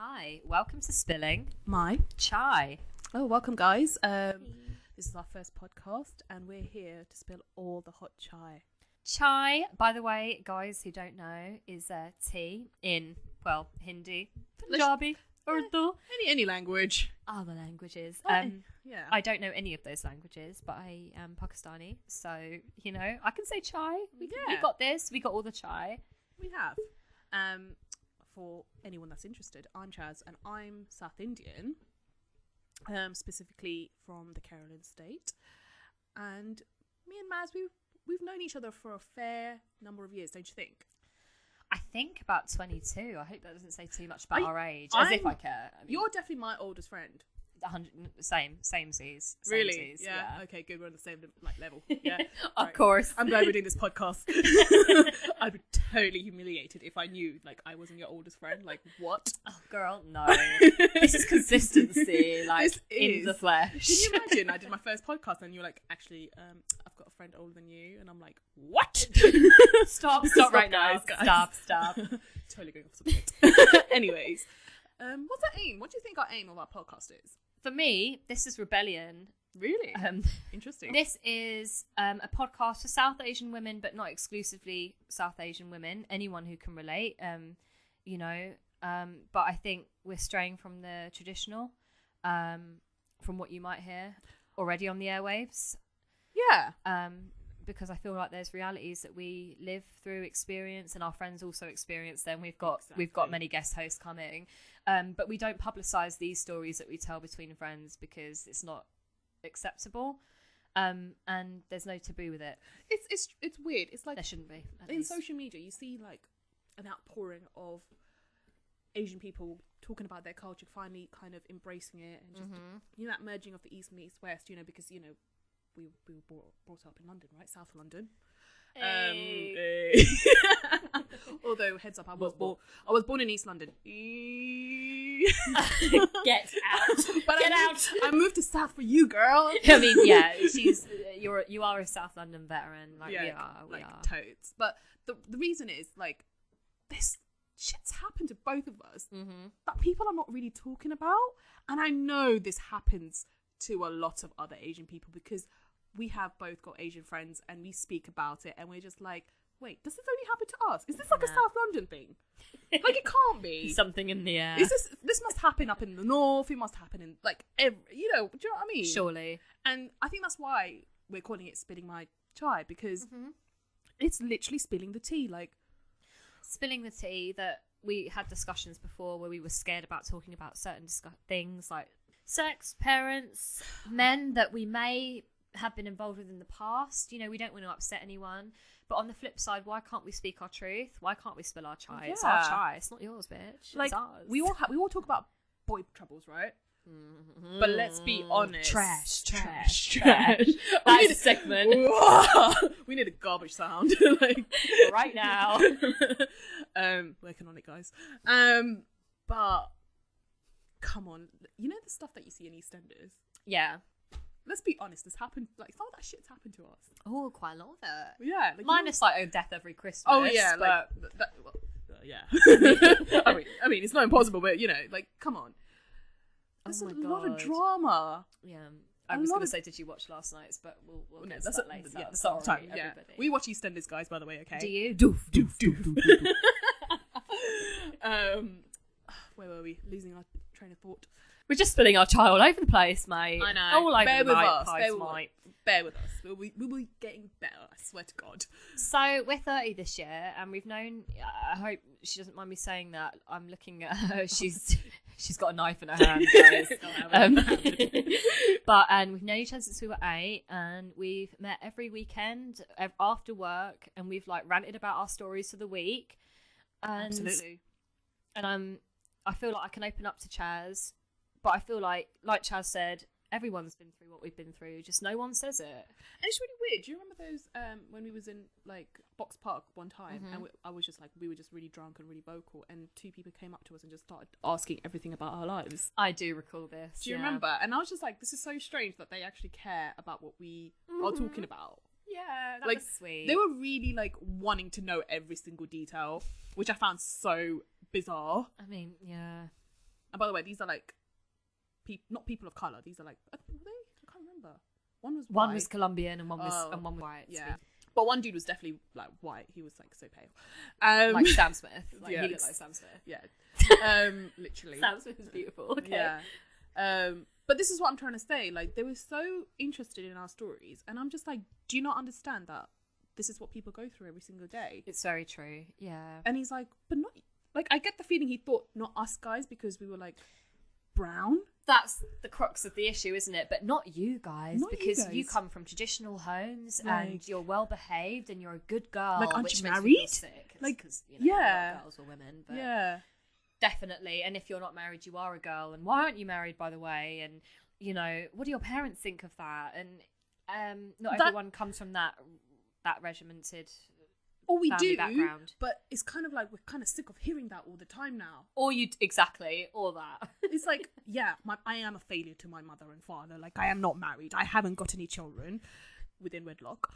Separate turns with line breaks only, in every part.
Hi, welcome to Spilling
My
Chai.
Oh, welcome guys. This is our first podcast and we're here to spill all the hot chai.
Chai, by the way, guys who don't know, is tea in, well, Hindi, Punjabi, Urdu.
Any language.
Other languages.
Yeah.
I don't know any of those languages, but I am Pakistani, so, you know, I can say chai. We got this. We got all the chai.
We have. For anyone that's interested, I'm Chaz and I'm South Indian, specifically from the Kerala state. And me and Maz, we've known each other for a fair number of years, don't you think?
I think about 22. I hope that doesn't say too much about our age, as if I care. I mean,
you're definitely my oldest friend.
100, same Z's.
Really? Yeah. Okay, good. We're on the same level. Yeah.
Of course.
I'm glad we're doing this podcast. I'd be totally humiliated if I knew I wasn't your oldest friend. Like, what?
Oh, girl, no. This is consistency, in the flesh.
Can you imagine? I did my first podcast and you're like, actually, I've got a friend older than you, and I'm like, what?
Stop right now.
Guys.
Stop.
Totally going off subject. Anyways, what's our aim? What do you think our aim of our podcast is?
For me, this is rebellion.
Really? Interesting.
This is a podcast for South Asian women, but not exclusively South Asian women. Anyone who can relate, but I think we're straying from the traditional, from what you might hear already on the airwaves.
Yeah.
Because I feel like there's realities that we live through, experience, and our friends also experience them. We've got many guest hosts coming, but we don't publicise these stories that we tell between friends because it's not acceptable, and there's no taboo with it.
It's weird. It's like
there shouldn't be.
In social media, you see like an outpouring of Asian people talking about their culture, finally kind of embracing it, and just that merging of the East and East West. Because we were brought up in London, right? South London.
Hey.
Although heads up, I was born in East London.
Get out! Get out!
I moved to South for you, girl.
I mean, yeah, you are a South London veteran. We are
totes. But the reason is this shit's happened to both of us that people are not really talking about, and I know this happens to a lot of other Asian people because we have both got Asian friends and we speak about it and we're just like, wait, does this only happen to us? Is this like a South London thing? It can't be.
Something in the air.
This must happen up in the north. It must happen in every, do you know what I mean?
Surely.
And I think that's why we're calling it Spilling My Chai, because it's literally spilling the tea.
Spilling the tea that we had discussions before where we were scared about talking about certain things like sex, parents, men that we may have been involved with in the past. We don't want to upset anyone. But on the flip side, why can't we speak our truth? Why can't we spill our chai?
Yeah.
It's our chai. It's not yours, bitch. It's ours.
We all talk about boy troubles, right? But let's be honest.
Trash.
That's
a segment.
We need a garbage sound.
Right now.
Working on it, guys. But come on, the stuff that you see in EastEnders?
Yeah.
Let's be honest, this happened, some of that shit's happened to us.
Oh, quite a lot of it.
Yeah.
Minus death every Christmas.
Oh, yeah, yeah. I mean, it's not impossible, but, come on. There's a lot of drama.
Yeah. I was going to say, did you watch last night's? But we'll get to that later.
Yeah,
sorry,
everybody.
Yeah.
We watch EastEnders, guys, by the way, okay?
Do you?
Doof. Where were we? Losing our train of thought.
We're just spilling our chai all over the place, mate.
I know.
All over
Bear
the
with
us.
Bear with us. We'll be getting better, I swear to God.
So we're 30 this year, and we've known. I hope she doesn't mind me saying that. I'm looking at her. She's got a knife in her hand, guys. And we've known each other since we were 8, and we've met every weekend after work, and we've ranted about our stories for the week. And,
absolutely.
And I feel like I can open up to Chaz. But I feel like Chaz said, everyone's been through what we've been through. Just no one says it.
And it's really weird. Do you remember those when we was in Box Park one time, and I was just we were just really drunk and really vocal, and 2 people came up to us and just started asking everything about our lives.
I do recall this.
Do you remember? And I was just this is so strange that they actually care about what we are talking about.
Yeah, that was sweet.
They were really wanting to know every single detail, which I found so bizarre.
I mean, yeah.
And by the way, these are like not people of color. These are like, were they? I can't remember.
One was Colombian and one was white.
Yeah. But one dude was definitely like white. He was like so pale.
Like Sam Smith. Like
yeah,
he looked like Sam Smith.
Yeah. Literally.
Sam Smith is beautiful. Okay.
Yeah. But this is what I'm trying to say. Like, they were so interested in our stories, and I'm just like, do you not understand that this is what people go through every single day?
It's very true. Yeah.
And he's like, but not like, I get the feeling he thought not us guys because we were like brown.
That's the crux of the issue, isn't it? But not you guys,
Not you
because
guys.
you come from traditional homes
Like-
and you're well behaved and you're a good girl.
Like, aren't
which
you
makes me feel
married?
sick.
Like,
because you know,
yeah.
we're not girls or women, but
Yeah.
definitely. And if you're not married, you are a girl. And why aren't you married, by the way? And you know, what do your parents think of that? And not
That-
everyone comes from that regimented
Or we
family
do,
background.
but it's kind of like we're kind of sick of hearing that all the time now.
Or you exactly, or that.
It's like, yeah, I am a failure to my mother and father. Like, I am not married. I haven't got any children within wedlock.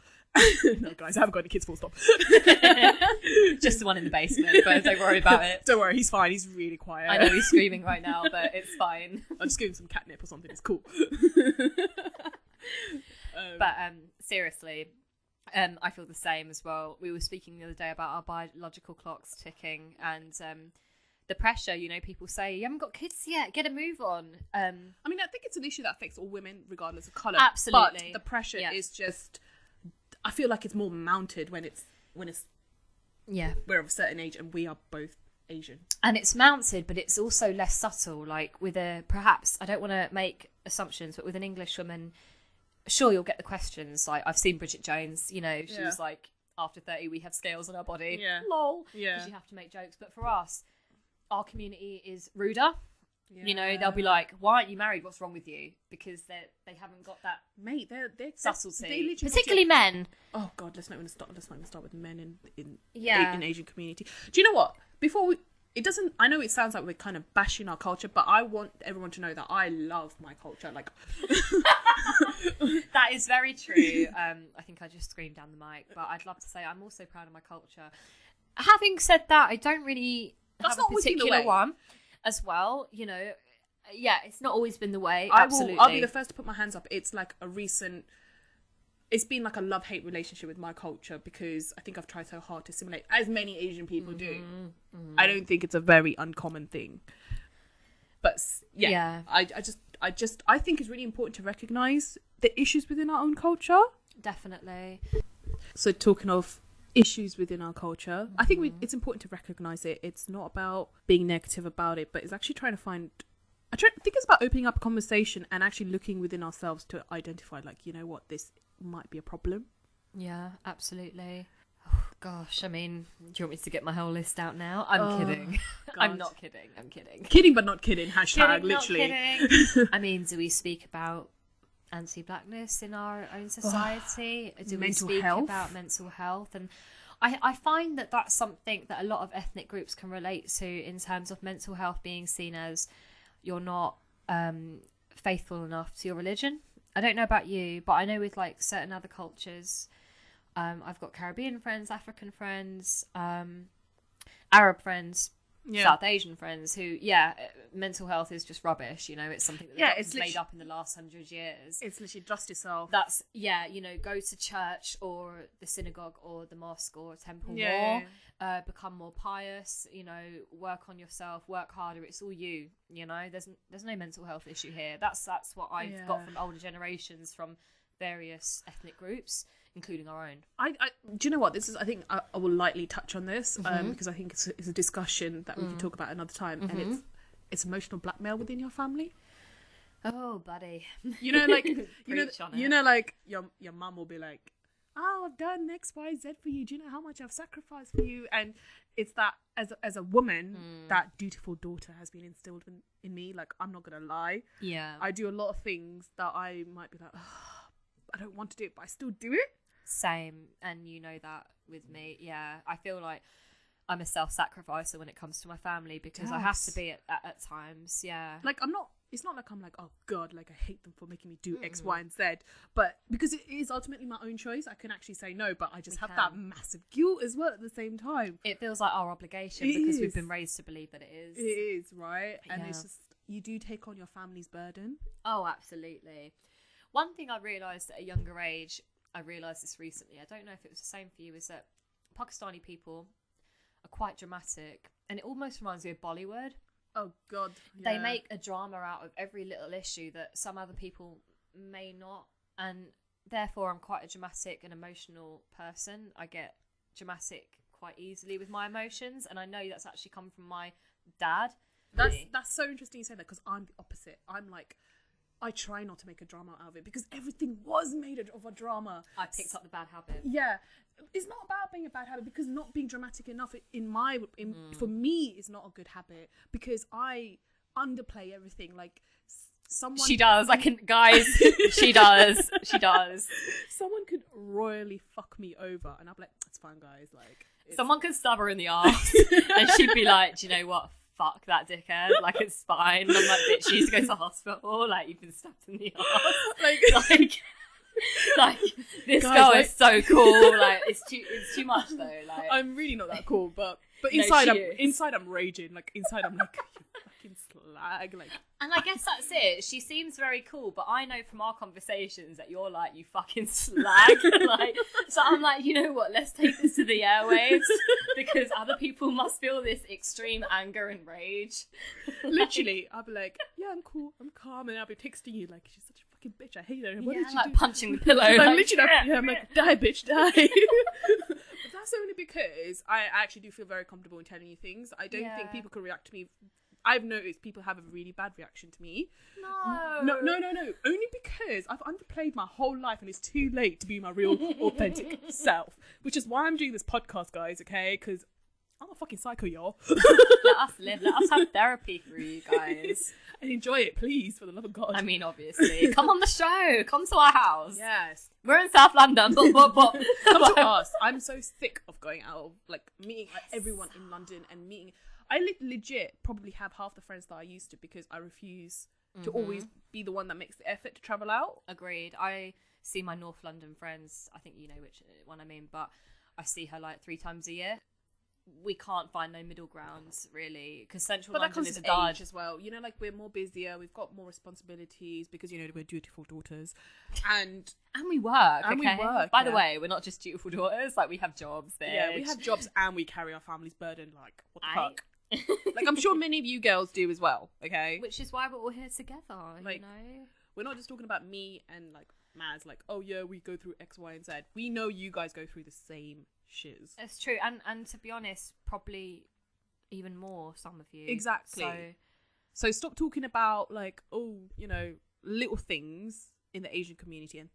No, guys, I haven't got any kids, full stop.
Just the one in the basement, but don't worry about it.
Don't worry, he's fine. He's really quiet.
I know he's screaming right now, but it's fine.
I'll just give him some catnip or something. It's cool.
But seriously, I feel the same as well. We were speaking the other day about our biological clocks ticking and the pressure. You know, people say, you haven't got kids yet, get a move on.
I mean, I think it's an issue that affects all women regardless of colour.
Absolutely.
But the pressure
Yeah.
is just, I feel like it's more mounted when it's
Yeah.
we're of a certain age and we are both Asian.
And it's mounted, but it's also less subtle. Like with perhaps, I don't want to make assumptions, but with an English woman, sure, you'll get the questions. Like I've seen Bridget Jones, you know, she was like, after 30, we have scales on our body.
Yeah.
Lol.
Yeah.
Because you have to make jokes. But for us, our community is ruder. You know, they'll be like, why aren't you married? What's wrong with you? Because they haven't got that
Mate, they're
subtlety.
they literally
Particularly men.
Oh God, let's not even start with men in
Yeah.
in Asian community. Do you know what? Before we, it doesn't. I know it sounds like we're kind of bashing our culture, but I want everyone to know that I love my culture. Like,
That is very true. I think I just screamed down the mic, but I'd love to say I'm also proud of my culture. Having said that, I don't really
That's
have
not
a
always been the
particular
way.
one as well. You know, yeah, it's not always been the way.
I'll
Absolutely.
be the first to put my hands up. It's like a recent. It's been like a love-hate relationship with my culture because I think I've tried so hard to assimilate, as many Asian people do. I don't think it's a very uncommon thing. But
Yeah.
I think it's really important to recognise the issues within our own culture.
Definitely.
So talking of issues within our culture, I think it's important to recognise it. It's not about being negative about it, but it's actually trying to find... I think it's about opening up a conversation and actually looking within ourselves to identify, like, you know what, this might be a problem.
Yeah, absolutely. Oh, gosh, I mean, do you want me to get my whole list out now? I'm kidding. I'm
God.
not kidding. I'm kidding.
Kidding but not kidding, hashtag,
Kidding, not
literally.
kidding. I mean, do we speak about anti-blackness in our own society? Do we
Mental
speak
health?
about mental health? And I find that that's something that a lot of ethnic groups can relate to in terms of mental health being seen as you're not faithful enough to your religion. I don't know about you, but I know with like certain other cultures, I've got Caribbean friends, African friends, Arab friends, South Asian friends who, mental health is just rubbish. You know, it's something that
it's
made up in the last 100 years.
It's literally just yourself.
That's, you know, go to church or the synagogue or the mosque or temple
Yeah.
more, become more pious, you know, work on yourself, work harder. It's all you, you know, there's no mental health issue here. That's what I've got from older generations from various ethnic groups, including our own.
I do you know what this is? I think I will lightly touch on this because I think it's a discussion that we can talk about another time, and it's emotional blackmail within your family.
Oh, buddy.
You know, like
Preach on
you
it.
know, like your mum will be like, "Oh, I've done X, Y, Z for you. Do you know how much I've sacrificed for you?" And it's that as a woman, that dutiful daughter has been instilled in me. Like, I'm not gonna lie.
Yeah.
I do a lot of things that I might be like, oh, I don't want to do it, but I still do it.
Same, and you know that with me. Yeah, I feel like I'm a self-sacrificer when it comes to my family because I have to
Yes.
be at times. Yeah.
Like, I'm not, it's not like I'm like, oh God, like I hate them for making me do X, Y, and Z. But because it is ultimately my own choice, I can actually say no, but I just have that massive guilt as well at the same time.
It feels like our obligation because we've been raised to believe that it is.
It is, right? And it's just, you do take on your family's burden.
Oh, absolutely. One thing I realised at a younger age, I realised this recently, I don't know if it was the same for you, is that Pakistani people are quite dramatic, and it almost reminds me of Bollywood.
Oh God,
They make a drama out of every little issue that some other people may not, and therefore I'm quite a dramatic and emotional person. I get dramatic quite easily with my emotions, and I know that's actually come from my dad.
That's so interesting you say that, because I'm the opposite. I'm like, I try not to make a drama out of it because everything was made of a drama.
I picked up the bad habit.
Yeah, it's not about being a bad habit, because not being dramatic enough for me is not a good habit, because I underplay everything. Like someone,
she does. Guys, she does.
Someone could royally fuck me over, and I'm like, it's fine, guys. Like
someone could stab her in the arse, and she'd be like, do you know what? Fuck that dickhead, like it's fine. And I'm like, bitch, you need to go to the hospital, like you've been stabbed in the arse. Like this
guys,
girl is so cool. Like it's too much though. Like
I'm really not that cool, but
No,
inside
she
I'm raging. Like inside I'm like, you fucking slag. Like,
and I guess that's it. She seems very cool, but I know from our conversations that you're like, you fucking slag. Like, so I'm like, you know what? Let's take this to the airwaves, because other people must feel this extreme anger and rage.
literally, I'll be like, yeah, I'm cool, I'm calm, and I'll be texting you like, she's such a fucking bitch. I hate her. What did you
like
do?
punching the pillow.
I'm
Like,
literally, I'm like, die, bitch, die. But that's only because I actually do feel very comfortable in telling you things. I don't think people can react to me. I've noticed people have a really bad reaction to me. No. Only because I've underplayed my whole life, and it's too late to be my real, authentic self. Which is why I'm doing this podcast, guys. Okay, because I'm a fucking psycho, y'all.
Let us live. Let us have therapy through you guys.
And enjoy it, please, for the love of God.
I mean, obviously, come on the show. Come to our house.
Yes.
We're in South London.
Come to us. I'm so sick of going out, like meeting everyone in London and meeting. I legit probably have half the friends that I used to, because I refuse to always be the one that makes the effort to travel out.
Agreed. I see my North London friends. I think you know which one I mean, but I see her like 3 times a year. We can't find no middle grounds really, because Central London is a dodge
as well. You know, like we're more busier, we've got more responsibilities, because you know we're dutiful daughters, and
we work.
And we work.
By the way, we're not just dutiful daughters. Like we have jobs there.
Yeah, we have jobs, and we carry our family's burden. Like what the fuck? Like I'm sure many of you girls do as well. Okay,
which is why we're all here together.
Like,
you know,
we're not just talking about me and like Maz. Like, oh yeah, we go through X, Y, and Z. We know you guys go through the same shiz.
It's true, and to be honest, probably even more, some of you.
Exactly. So stop talking about like, oh, you know, little things in the Asian community, and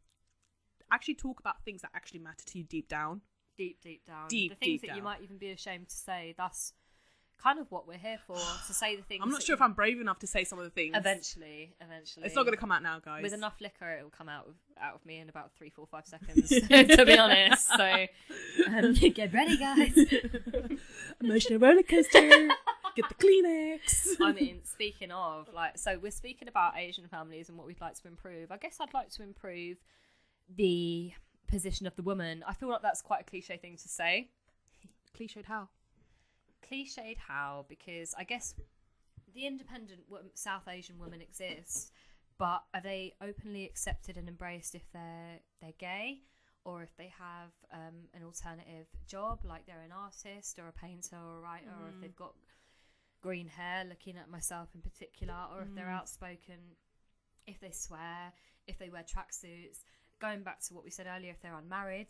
actually talk about things that actually matter to you deep down.
Deep down. The things that you might even be ashamed to say. That's kind of what we're here for, to say the things.
I'm not sure if I'm brave enough to say some of the things.
Eventually.
It's not going to come out now, guys.
With enough liquor, it will come out of me in about 3, 4, 5 seconds, to be honest. So, get ready, guys.
Emotional roller coaster. Get the Kleenex.
I mean, speaking of, like, so we're speaking about Asian families and what we'd like to improve. I guess I'd like to improve the position of the woman. I feel like that's quite a cliche thing to say.
Cliched how?
Cliched how? Because I guess the independent South Asian woman exists, but are they openly accepted and embraced if they're gay, or if they have an alternative job, like they're an artist or a painter or a writer, or if they've got green hair, looking at myself in particular, or if they're outspoken, if they swear, if they wear tracksuits. Going back to what we said earlier, if they're unmarried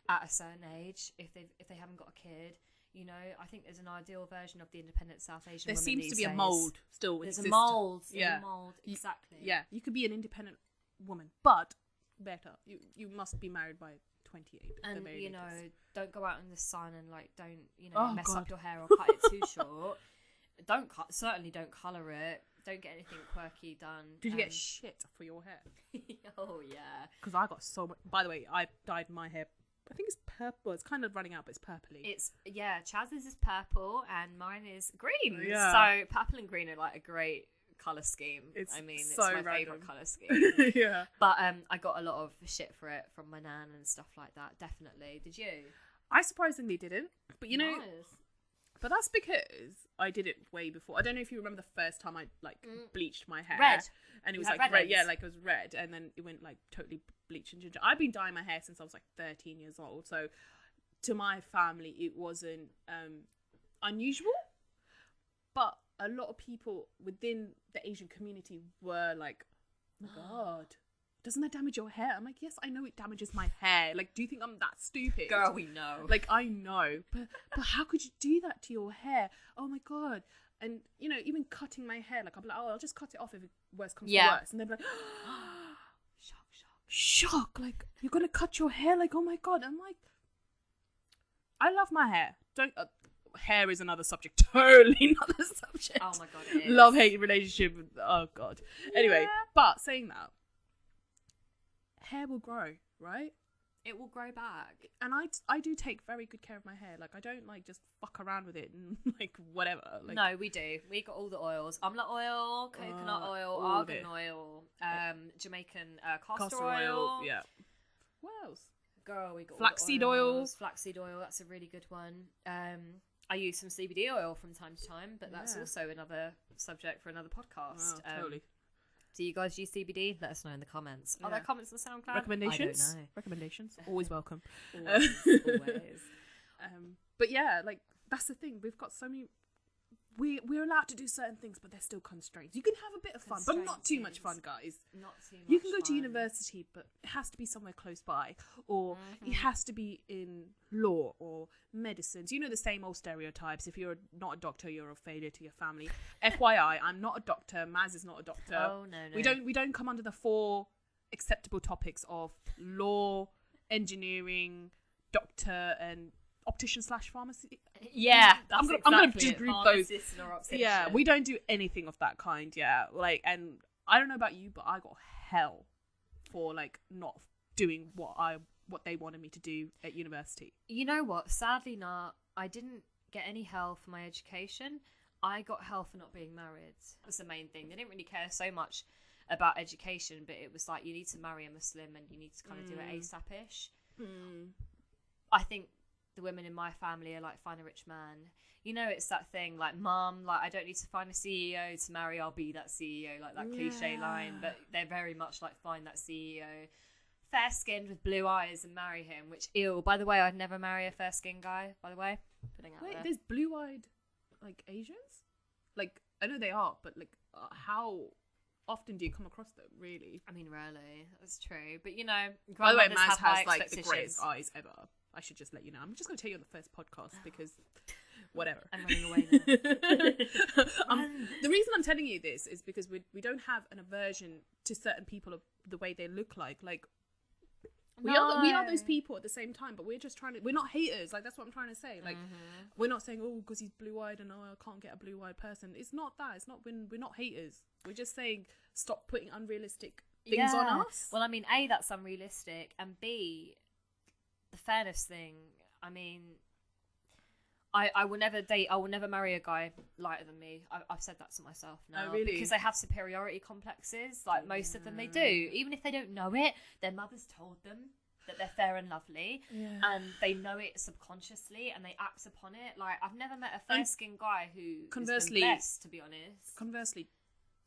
at a certain age, if they haven't got a kid. You know, I think there's an ideal version of the independent South Asian woman.
There seems to be
days.
a mould still.
There's a mould.
Yeah.
Exactly.
You could be an independent woman, but better. You must be married by 28.
And you know, don't go out in the sun and like don't mess up your hair or cut it too short. Certainly don't colour it. Don't get anything quirky done.
Did you get shit for your hair?
Oh yeah.
Because I got so much. By the way, I dyed my hair. I think it's purple. It's kind of running out, but it's purpley.
Chaz's is purple and mine is green.
Yeah.
So purple and green are like a great colour scheme.
It's
it's
so
my
random.
favourite colour scheme.
Yeah.
But I got a lot of shit for it from my nan and stuff like that. Definitely. Did you?
I surprisingly didn't. But you know,
Nice.
but that's because I did it way before. I don't know if you remember the first time I like bleached my hair.
Red.
And it was
You had
like
red
red. Yeah,
ends?
like it was red. And then it went like totally bleached and ginger. I've been dyeing my hair since I was like 13 years old. So to my family, it wasn't unusual. But a lot of people within the Asian community were like, oh my God, doesn't that damage your hair? I'm like, yes, I know it damages my hair. Like, do you think I'm that stupid?
Girl, we know.
Like, I know. But how could you do that to your hair? Oh my God. And, you know, even cutting my hair, like, I'm like, oh, I'll just cut it off if worse comes to worse. And they're like, shock. Like, you're going to cut your hair? Like, oh my God. I'm like, I love my hair. Hair is another subject. Totally another subject.
Oh my God, it is.
Love-hate relationship. Oh God. Anyway,
Yeah.
but saying that, hair will grow, right?
It will grow back.
And I do take very good care of my hair. Like, I don't like just fuck around with it and like whatever. Like,
No, we do. We got all the oils: almond oil, coconut oil,
all of
argan
it.
oil, Jamaican castor
castor
oil.
Yeah. What else?
Girl, we got all the
Flaxseed oil.
oils. Flaxseed oil. That's a really good one. I use some CBD oil from time to time, but that's
Yeah.
also another subject for another podcast.
Wow, totally.
Do you guys use CBD? Let us know in the comments. Are
Yeah.
there comments on SoundCloud?
Recommendations?
I don't know.
Recommendations? Always welcome.
Always. Always.
But yeah, like, that's the thing. We've got so many... We're allowed to do certain things, but there's still constraints. You can have a bit of fun, but not too much fun, guys.
Not too much
You can go to
fun.
university, but it has to be somewhere close by, or it has to be in law or medicines. You know, the same old stereotypes. If you're not a doctor, you're a failure to your family. FYI, I'm not a doctor. Maz is not a doctor.
Oh no.
We don't come under the 4 acceptable topics of law, engineering, doctor, and optician/pharmacy.
Yeah,
I'm
that's
gonna
exactly
just
it.
group those.
Pharmacist or optician.
Yeah, we don't do anything of that kind. Yeah, like, and I don't know about you, but I got hell for like not doing what they wanted me to do at university.
You know what? Sadly, not. I didn't get any hell for my education. I got hell for not being married. That's the main thing. They didn't really care so much about education, but it was like, you need to marry a Muslim and you need to kind of do it ASAP-ish. I think the women in my family are like, find a rich man. You know, it's that thing like, mum, like, I don't need to find a CEO to marry, I'll be that CEO, like that cliche line. But they're very much like, find that CEO, fair skinned with blue eyes, and marry him. Which, ew, by the way, I'd never marry a fair skinned guy, by the way. Putting out
Wait,
there.
there's blue-eyed like Asians? Like, I know they are, but like, how often do you come across them? Really?
I mean, rarely. That's true. But you know,
By the way,
grandmothers
Maz
have high
has like the
expectations.
greatest eyes ever. I should just let you know. I'm just going to tell you on the first podcast because whatever.
I'm running away now.
The reason I'm telling you this is because we don't have an aversion to certain people of the way they look like. Like, we are those people at the same time, but we're just trying to. We're not haters. Like, that's what I'm trying to say. Like, we're not saying, oh, because he's blue-eyed and I can't get a blue-eyed person. It's not that. It's not when we're not haters. We're just saying stop putting unrealistic things on us.
Well, I mean, A, that's unrealistic, and B, the fairness thing. I mean, I will never date. I will never marry a guy lighter than me. I've said that to myself now.
Oh, really?
Because they have superiority complexes. Like, most of them, they do. Even if they don't know it, their mothers told them that they're fair and lovely, and they know it subconsciously, and they act upon it. Like, I've never met a fair-skinned guy who
conversely,
is blessed, to be honest.
Conversely,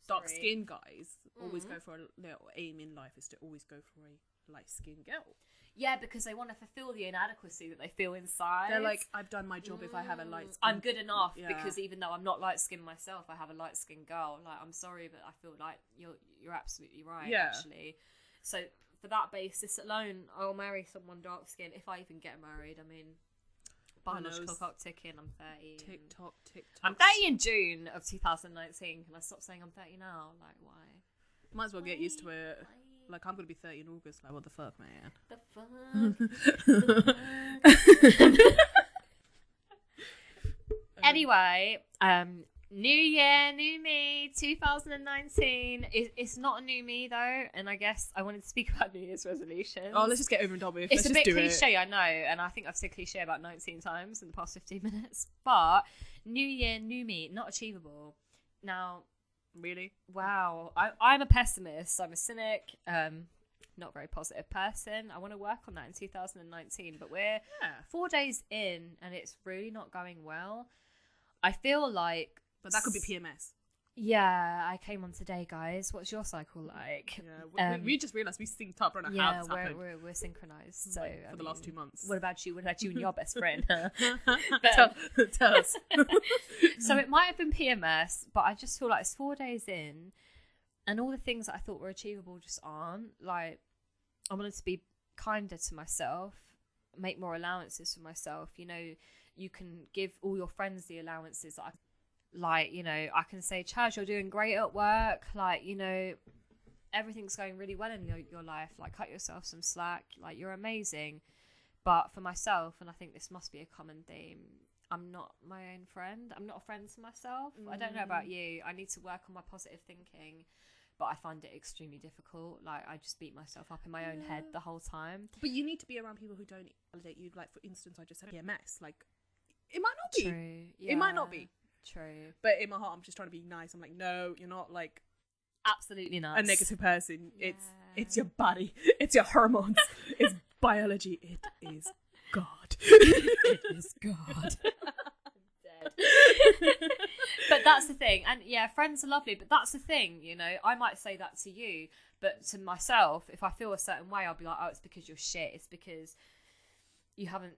dark-skinned guys always go for their aim in life is to always go for a light-skinned girl.
Yeah, because they want to fulfill the inadequacy that they feel inside.
They're like, I've done my job if I have a light skin.
I'm good enough
Yeah.
because even though I'm not light skinned myself, I have a light skinned girl. Like, I'm sorry, but I feel like you're absolutely right.
Yeah.
Actually, so for that basis alone, I'll marry someone dark skinned if I even get married. I mean, biological clock ticking. I'm 30.
Tick tock.
I'm 30 in June of 2019. Can I stop saying I'm 30 now? Like, why?
Might as well get used to it. Like, I'm gonna be 30 in August. Like, what the fuck, man?
The fuck. Anyway, new year, new me, 2019. It's not a new me though, and I guess I wanted to speak about New Year's resolutions.
Oh, let's just get over and done with.
It's
Let's
a
just
bit
do
cliche, I know, and I think I've said cliche about 19 times in the past 15 minutes. But new year, new me, not achievable. Now,
Really?
Wow. I'm a pessimist. I'm a cynic. Not very positive person. I want to work on that in 2019, but we're 4 days in and it's really not going well. I feel like...
But that could be PMS.
Yeah, I came on today, guys. What's your cycle like?
Yeah, we just realised we synced up. I don't know how this happened.
We're synchronised. So
for the last 2 months.
What about you? What about you and your best friend?
Tell us.
So it might have been PMS, but I just feel like it's 4 days in, and all the things that I thought were achievable just aren't. Like, I wanted to be kinder to myself, make more allowances for myself. You know, you can give all your friends the allowances that like, you know, I can say, Chaz, you're doing great at work. Like, you know, everything's going really well in your life. Like, cut yourself some slack. Like, you're amazing. But for myself, and I think this must be a common theme, I'm not my own friend. I'm not a friend to myself. I don't know about you. I need to work on my positive thinking, but I find it extremely difficult. Like, I just beat myself up in my own head the whole time.
But you need to be around people who don't validate you. Like, for instance, I just said PMS. Like, it might not be.
True. Yeah.
It might not be.
True.
But in my heart, I'm just trying to be nice. I'm like, no, you're not like
absolutely not
a negative person.
Yeah.
It's your body. It's your hormones. It's biology. It is God.
It is God. Dead. But that's the thing. And yeah, friends are lovely, but that's the thing, you know. I might say that to you, but to myself, if I feel a certain way, I'll be like, oh, it's because you're shit. It's because you haven't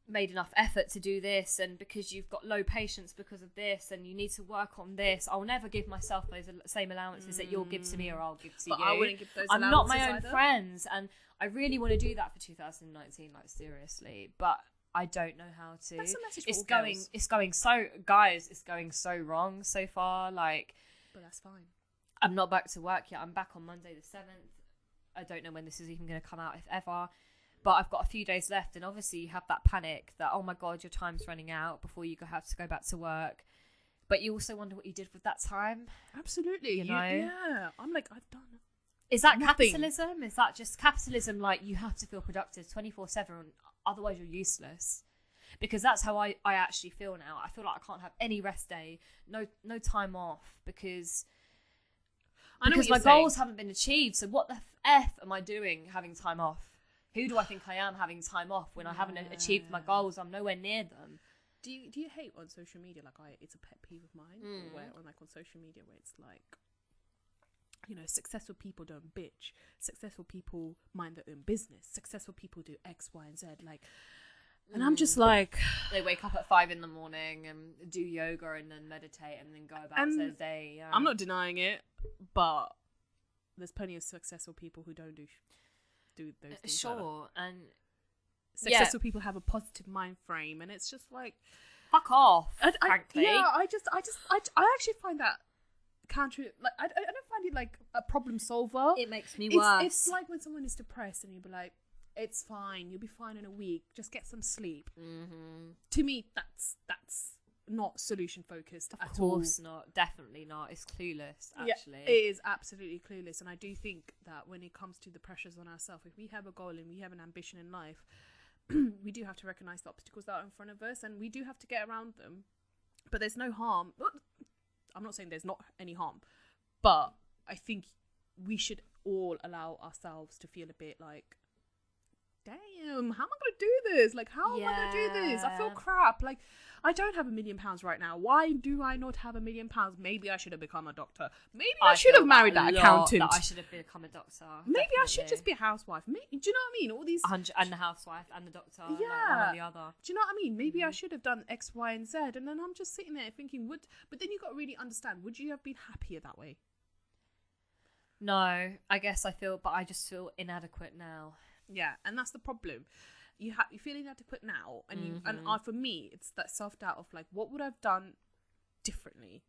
made enough effort to do this, and because you've got low patience because of this, and you need to work on this. I'll never give myself those same allowances that you'll give to me or I'll give to you.
I wouldn't give those
I'm not my own
either.
friends, and I really want to do that for 2019, like seriously, but I don't know how to.
That's a message for
it's
all
going
girls.
it's going so guys it's going so wrong so far. Like,
But that's fine.
I'm not back to work yet. I'm back on Monday the 7th. I don't know when this is even going to come out, if ever. But I've got a few days left, and obviously you have that panic that, oh my God, your time's running out before you have to go back to work. But you also wonder what you did with that time.
Absolutely.
You know?
Yeah. I'm like, I've done it.
Is that
Nothing.
capitalism? Is that just capitalism? Like, you have to feel productive 24/7, otherwise you're useless. Because that's how I actually feel now. I feel like I can't have any rest day, no time off, because my goals haven't been achieved. So what the F am I doing having time off? Who do I think I am having time off when I haven't achieved my goals? I'm nowhere near them.
Do you hate on social media? Like, it's a pet peeve of mine. Where on like on social media, where it's like, you know, successful people don't bitch. Successful people mind their own business. Successful people do X, Y, and Z. Like, and I'm just like,
they wake up at 5 a.m. and do yoga and then meditate and then go about their day. Yeah.
I'm not denying it, but there's plenty of successful people who don't do those things.
Sure, and
successful people have a positive mind frame, and it's just like,
fuck off. Frankly,
I actually find that counter. Like, I don't find it like a problem solver.
It makes me worse.
It's like when someone is depressed and you'll be like, it's fine, you'll be fine in a week. Just get some sleep. Mm-hmm. To me, that's not solution focused at all.
Of course not. Definitely not. It's clueless, actually.
Yeah, it is absolutely clueless. And I do think that when it comes to the pressures on ourselves, if we have a goal and we have an ambition in life, we do have to recognize the obstacles that are in front of us, and we do have to get around them. But there's no harm. I'm not saying there's not any harm, but I think we should all allow ourselves to feel a bit like, damn, how am I going to do this? Like, how am I going to do this? I feel crap. Like, I don't have £1 million right now. Why do I not have £1 million? Maybe I should have become a doctor. Maybe I should have married that accountant.
I should have become a doctor.
Maybe definitely. I should just be a housewife. Do you know what I mean? All these
and the housewife and the doctor.
Yeah.
Like one or the other.
Do you know what I mean? Maybe I should have done X, Y, and Z. And then I'm just sitting there thinking, but then you got to really understand, would you have been happier that way?
No, I guess I just feel inadequate now.
Yeah, and that's the problem. You feel inadequate now, and for me, it's that self-doubt of like, what would I have done differently?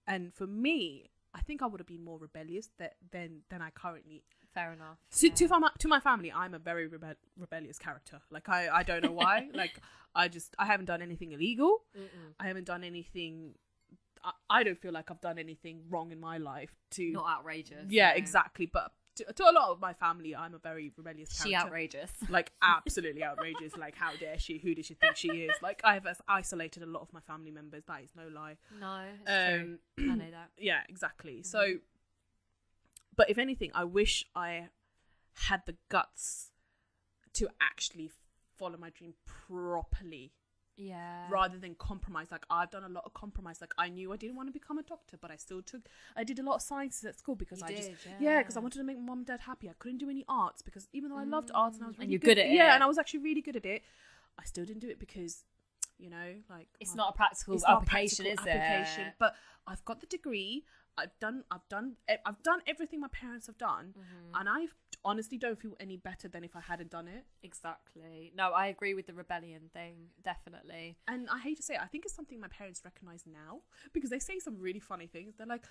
And for me, I think I would have been more rebellious than I currently.
Fair enough.
To my family, I'm a very rebellious character. Like, I don't know why. Like, I haven't done anything illegal. Mm-mm. I haven't done anything. I don't feel like I've done anything wrong in my life.
Not outrageous.
Yeah,
no.
Exactly. But to a lot of my family, I'm a very rebellious character.
She outrageous.
Like, absolutely outrageous. Like, how dare she? Who does she think she is? Like, I've isolated a lot of my family members. That is no lie.
No, it's true. I know that.
Yeah, exactly. So, but if anything, I wish I had the guts to actually follow my dream properly.
Yeah.
Rather than compromise. Like, I've done a lot of compromise. Like, I knew I didn't want to become a doctor, but I did a lot of sciences at school because because I wanted to make my mom and dad happy. I couldn't do any arts because even though I loved arts and I was really
good at it.
Yeah, and I was actually really good at it, I still didn't do it because, like,
it's not a practical application, is it?
But I've got the degree. I've done everything my parents have done, and I honestly don't feel any better than if I hadn't done it.
Exactly. No, I agree with the rebellion thing, definitely.
And I hate to say it, I think it's something my parents recognize now because they say some really funny things. They're like,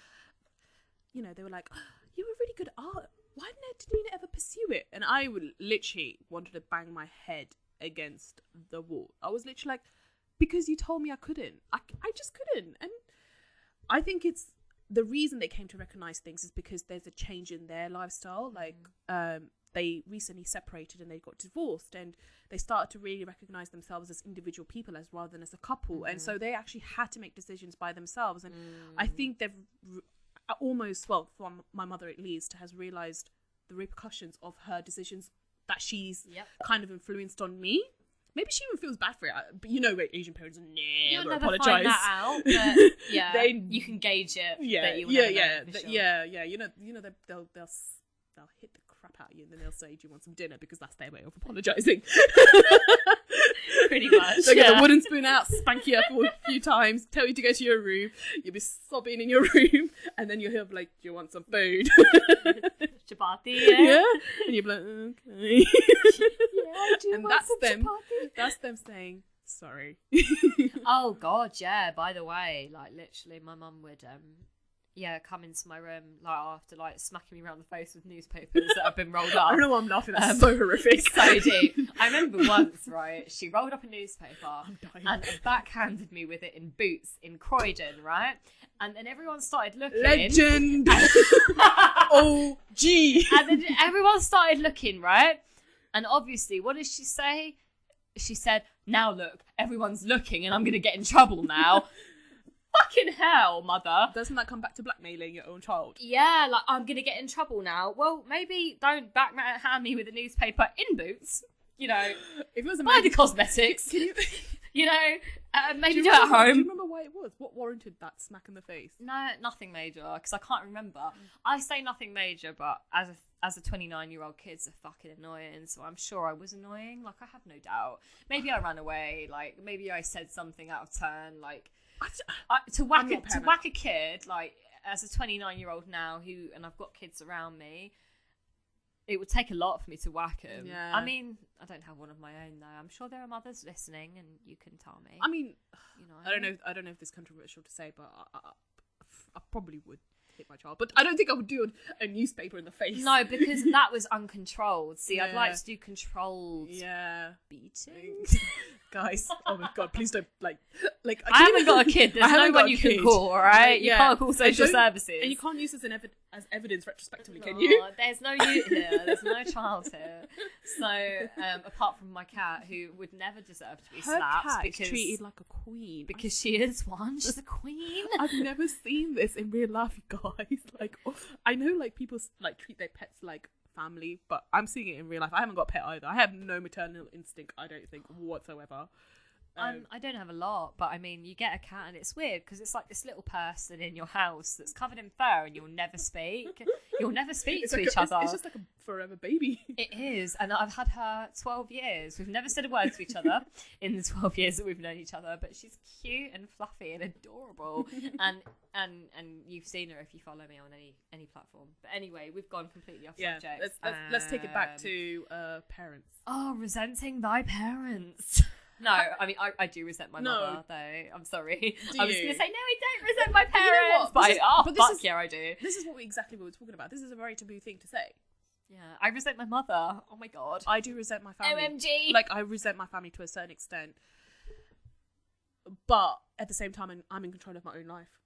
they were like, oh, you were really good at art. Why didn't you ever pursue it? And I would literally wanted to bang my head against the wall. I was literally like, because you told me I couldn't. I just couldn't. And I think it's the reason they came to recognize things is because there's a change in their lifestyle. Like, they recently separated and they got divorced, and they started to really recognize themselves as individual people rather than as a couple. And so they actually had to make decisions by themselves. And I think they've almost, well, for my mother at least, has realized the repercussions of her decisions that she's kind of influenced on me. Maybe she even feels bad for it, but Asian parents never apologize.
Find that out, but yeah, you can gauge it.
Yeah, they'll hit the crap out of you, and then they'll say, "Do you want some dinner?" Because that's their way of apologizing.
Pretty much.
They'll get a wooden spoon out, spank you up a few times, tell you to go to your room. You'll be sobbing in your room, and then you'll hear like, "Do you want some food?"
Chapati,
yeah. And you'll be like, "Okay."
I do
and
want some chapati.
That's them saying sorry.
Oh God, yeah. By the way, like literally, my mum would come into my room like after like smacking me around the face with newspapers that have been rolled up.
I don't know why I'm laughing. That's so horrific.
It's so deep. I remember once, right? She rolled up a newspaper and backhanded me with it in Boots in Croydon, right? And then everyone started looking.
Legend. OG.
And then everyone started looking, right? And obviously, what did she say? She said, "Now look, everyone's looking and I'm going to get in trouble now." Fucking hell, mother.
Doesn't that come back to blackmailing your own child?
Yeah, like, I'm going to get in trouble now. Well, maybe don't backhand me with a newspaper in Boots. If
it was
buy the cosmetics.
Can you...
maybe do it at home.
Do you remember why it was? What warranted that smack in the face?
No, nothing major, because I can't remember. I say nothing major, but as a 29-year-old kid's are fucking annoying, so I'm sure I was annoying. Like, I have no doubt. Maybe I ran away. Like, maybe I said something out of turn. Like, to whack a kid, like, as a 29-year-old now, and I've got kids around me, it would take a lot for me to whack him. Yeah. I mean, I don't have one of my own though. I'm sure there are mothers listening, and you can tell me.
I mean, I don't know if this is controversial to say, but I probably would hit my child, but I don't think I would do a newspaper in the face.
No, because that was uncontrolled. See, I'd like to do controlled beating.
Guys, oh my God, please don't like.
I haven't got a kid. There's no one you can call, all right? You can't call social services,
and you can't use this as evidence retrospectively, can you?
There's no you here. There's no child here. So, apart from my cat, who would never deserve to be slapped because
treated like a queen,
because she is one. She's a queen.
I've never seen this in real life, guys. Like, I know, like, people like treat their pets like family, but I'm seeing it in real life. I haven't got a pet either. I have no maternal instinct, I don't think, whatsoever.
I don't have a lot, but I mean, you get a cat and it's weird because it's like this little person in your house that's covered in fur and you'll never speak. You'll never speak to each other.
It's just like a forever baby.
It is, and I've had her 12 years. We've never said a word to each other in the 12 years that we've known each other, but she's cute and fluffy and adorable. and you've seen her if you follow me on any platform. But anyway, we've gone completely off subject.
Let's take it back to parents.
Oh, resenting thy parents. No, I mean, I do resent my mother, though. I'm sorry. I was going to say, no, I don't resent my parents. But I do.
This is exactly what we're talking about. This is a very taboo thing to say.
Yeah, I resent my mother. Oh, my God.
I do resent my family.
OMG.
Like, I resent my family to a certain extent. But at the same time, I'm in control of my own life.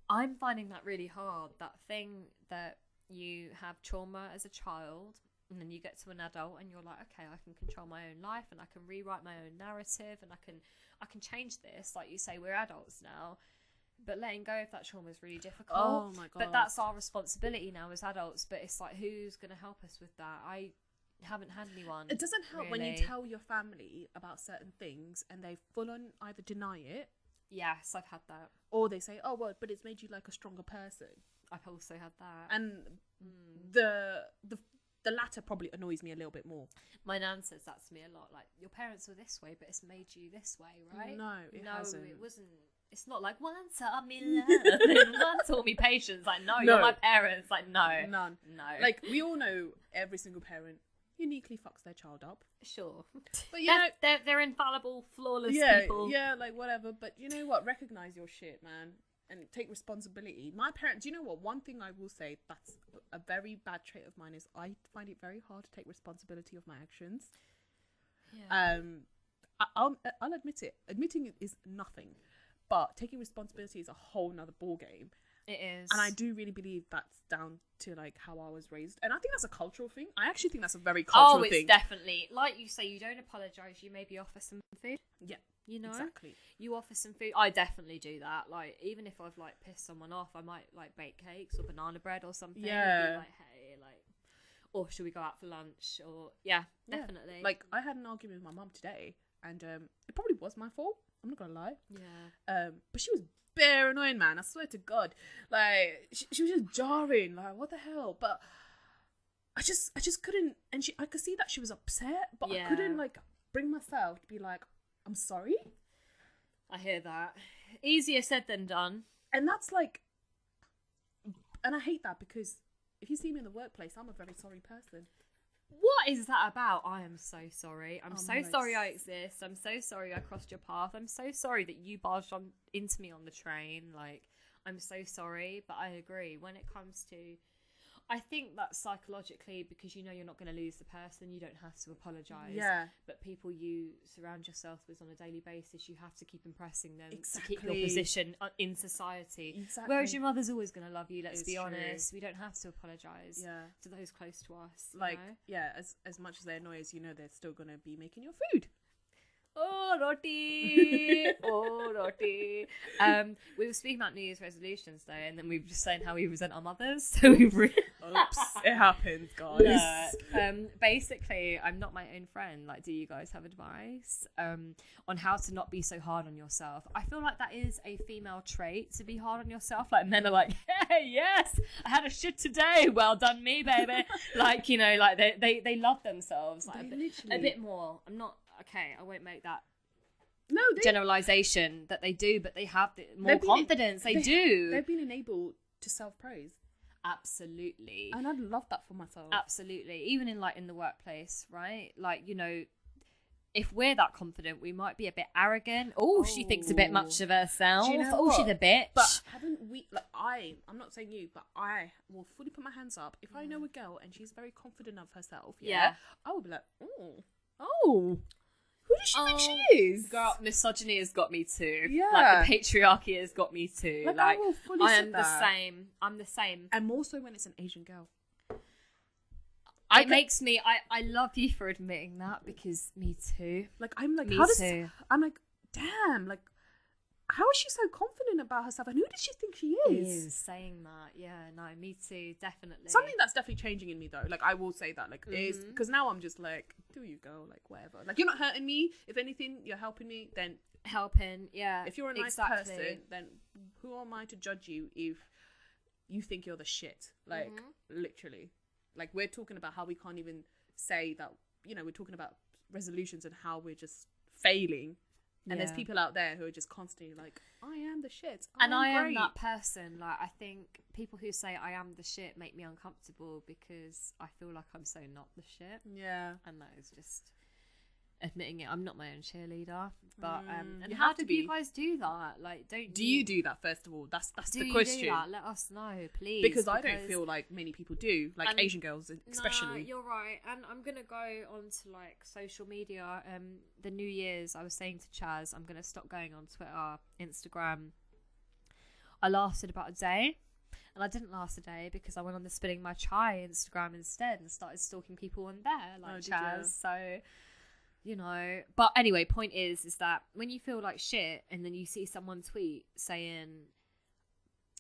I'm finding that really hard. That thing that you have trauma as a child, and then you get to an adult and you're like, okay, I can control my own life and I can rewrite my own narrative and I can change this. Like you say, we're adults now, but letting go of that trauma is really difficult.
Oh my God.
But that's our responsibility now as adults. But it's like, who's going to help us with that? I haven't had anyone.
It doesn't help when you
really.
tell your family about certain things and they full on either deny it.
Yes, I've had that.
Or they say, oh, well, but it's made you like a stronger person.
I've also had that.
And the latter probably annoys me a little bit more.
My nan says that to me a lot. Like, your parents were this way, but it's made you this way, right?
No, it hasn't.
It wasn't. It's not like, one taught me love, and one taught me patience. Like, no, you're my parents. Like, no.
None.
No.
Like, we all know every single parent uniquely fucks their child up.
Sure.
But, you know...
They're infallible, flawless people.
Yeah, like, whatever. But you know what? Recognize your shit, man. And take responsibility. My parents, do you know what? One thing I will say that's a very bad trait of mine is I find it very hard to take responsibility of my actions.
Yeah.
I'll admit it. Admitting it is nothing, but taking responsibility is a whole nother ball game.
It is.
And I do really believe that's down to like how I was raised, and I think that's a cultural thing. I actually think that's a very cultural thing.
Oh, it's definitely, like you say, you don't apologise. You maybe offer some food.
Yeah.
You know,
exactly.
You offer some food. I definitely do that. Like, even if I've like pissed someone off, I might like bake cakes or banana bread or something.
Yeah.
And be like, hey, like, or should we go out for lunch? Or definitely.
Like, I had an argument with my mum today, and it probably was my fault. I'm not gonna lie.
Yeah.
But she was bare annoying, man. I swear to God. Like, she was just jarring. Like, what the hell? But I just couldn't. And I could see that she was upset, but I couldn't like bring myself to be like, I'm sorry.
I hear that. Easier said than done.
And that's like, and I hate that because if you see me in the workplace, I'm a very sorry person.
What is that about? I am so sorry. I'm so
no,
sorry I exist. I'm so sorry I crossed your path. I'm so sorry that you barged into me on the train. Like, I'm so sorry. But I agree. When it comes to, I think that psychologically, because you know you're not going to lose the person, you don't have to apologise.
Yeah.
But people you surround yourself with on a daily basis, you have to keep impressing them
Exactly.
to keep your position in society.
Exactly.
Whereas your mother's always going to love you, let's
It's
be
true.
honest. We don't have to apologise
Yeah.
to those close to us.
Like,
you know?
yeah, as much as they annoy us, you know they're still going to be making your food.
Oh, roti! Oh, roti! We were speaking about New Year's resolutions though, and then we were just saying how we resent our mothers. So we've
Oops, it happens, guys.
basically, I'm not my own friend. Like, do you guys have advice on how to not be so hard on yourself? I feel like that is a female trait, to be hard on yourself. Like, men are like, hey, yes, I had a shit today. Well done, me, baby. Like, you know, like they love themselves like a bit more. I'm not. Okay, I won't make that generalization that they do, but they have more confidence. They do.
They've been enabled to self-praise.
Absolutely.
And I'd love that for myself.
Absolutely. Even in the workplace, right? Like, you know, if we're that confident, we might be a bit arrogant. Oh, she thinks a bit much of herself.
Do you know
oh,
what?
she's a bitch.
But haven't we, like, I'm not saying you, but I will fully put my hands up. If I know a girl and she's very confident of herself, I will be like, oh. Who does she think she is?
Girl, misogyny has got me too.
Yeah.
Like, the patriarchy has got me too.
Like,
Like,
I will fully
I
say
am
that.
the same. I'm the same.
And more so when it's an Asian girl.
It makes me, I love you for admitting that, because me too.
Like, I'm like,
Me
how does
too.
I'm like, damn, like, how is she so confident about herself? And who does she think she is?
Saying that. Yeah, no, me too, definitely.
Something that's definitely changing in me though. Like, I will say that. Like, is because now I'm just like, do you go? Like, whatever. Like, you're not hurting me. If anything, you're helping me. Then
helping, yeah.
if you're a nice person, then who am I to judge you if you think you're the shit? Like, literally. Like, we're talking about how we can't even say that, you know, we're talking about resolutions and how we're just failing. And there's people out there who are just constantly like, I am the shit. I am
that person. Like, I think people who say I am the shit make me uncomfortable, because I feel like I'm so not the shit.
Yeah.
And that is just admitting it. I'm not my own cheerleader. But and
You
how
have to
do you
be.
guys do that? Like,
Do you do that first of all? That's
do
the
you
question.
do that? Let us know, please.
Because I don't feel like many people do, like
And-
Asian girls especially.
Nah, you're right. And I'm gonna go on to like social media. The New Year's, I was saying to Chaz, I'm gonna stop going on Twitter, Instagram. I lasted about a day, And I didn't last a day because I went on the Spilling My Chai Instagram instead and started stalking people on there, like Chaz. So, you know. But anyway, point is that when you feel like shit and then you see someone tweet saying,